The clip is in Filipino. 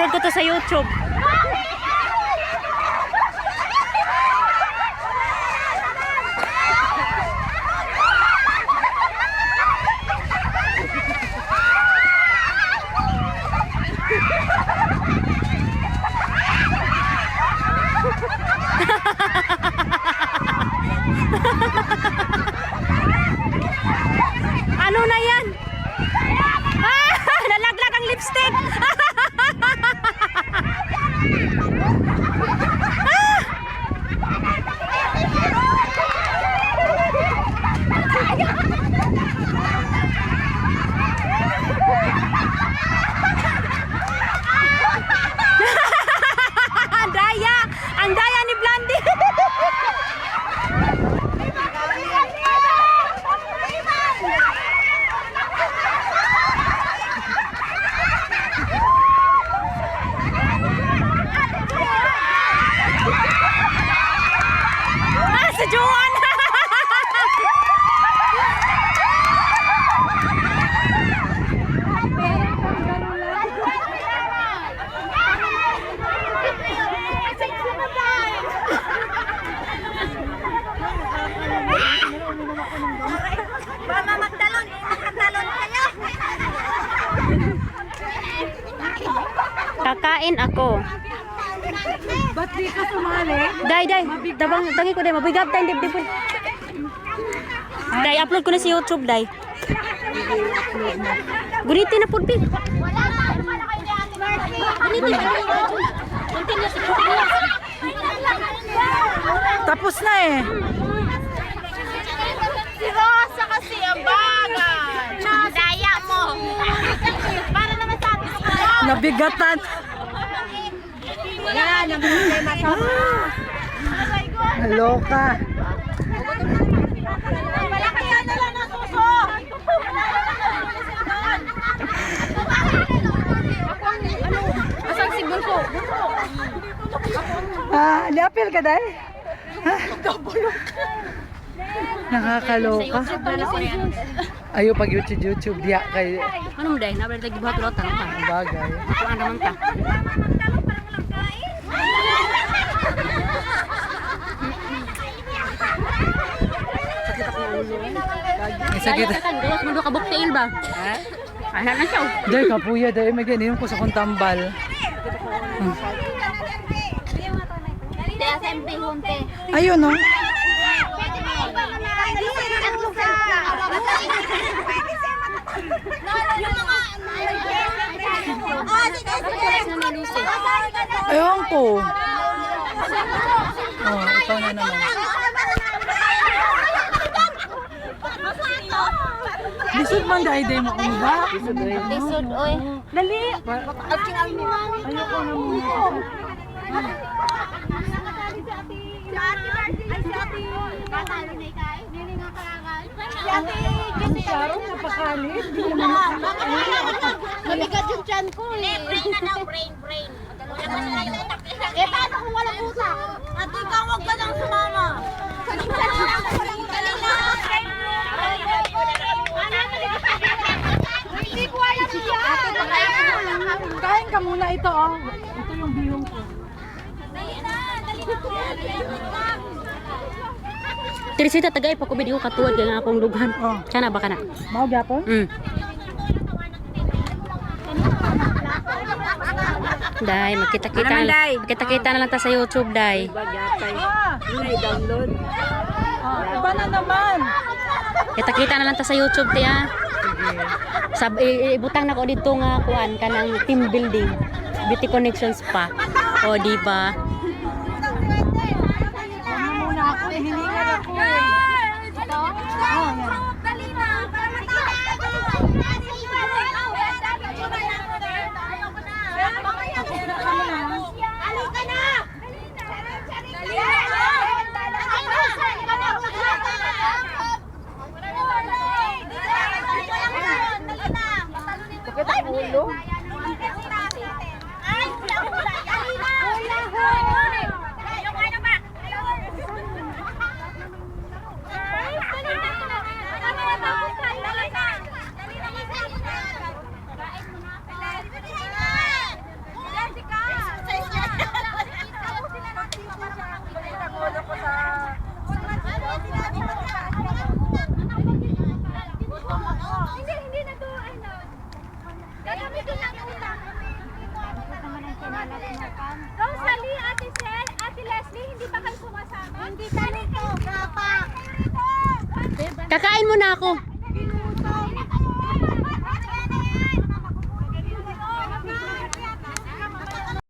I-upload ko to sa YouTube. Ano na yan? Nalaglag ang lipstick. Ang daya ni Blandy. Si Juan. Mama magtalon kayo. Kakain ako. Ba't di ka sumali? Day. Tabang tangi ko day mabigab tay dibdib. Day upload ko na sa YouTube day. Gunitin na pud pi. Tapos na eh. Si Rosa kasi ang bagay. Daya mo. Para naman sa atin. Nabigatan. Yan, ang mga masama. Naloka. Wala kaya na lang ng suso. Asan si Bunso? Liapil ka dahil? Nakakaloka. Ayaw pag YouTube diya kay Anong day? Nabalik lagi buhat ulo tanong ka. bagay. Kuan naman ta. Sakit. Dos mo ka buktiil ba? Ha? Ana na siya. Dahil kapuya dahil may ganyan ko sa kong tambal. Ayun no. Ayun ko. Oh, ikaw na naman. Lisod man dahil mo kung ba? Lisod oy. Dali. Ayoko na muna. Ang sarong napakalit. Mabigat yung tiyan ko eh. Brain na daw, brain. Eh, paano kung walang utak? At ikaw, huwag ka lang sumama. Hindi ko alam siya. Kain ka muna ito oh. Ito yung bihong ko. Tirisita tagay pa ko video katuwad kay nga akong lughan. Oh. Kana ba kana? Mao gyapon? Day, magkita-kita na lang ta sa YouTube, day. download. Iba na naman. Kita-kita na lang ta sa YouTube, tiya. Sab ibutang na ko dito nga kuan kanang team building, beauty connections pa. O di ba? Muna ako, hiningal ako eh. Ito? Oh, yan. Dali na. Para Alis ka na! Dali na! Sakit ang ulo. ba kayo sumasama? Hindi ka nito, papa. Kakain muna ako.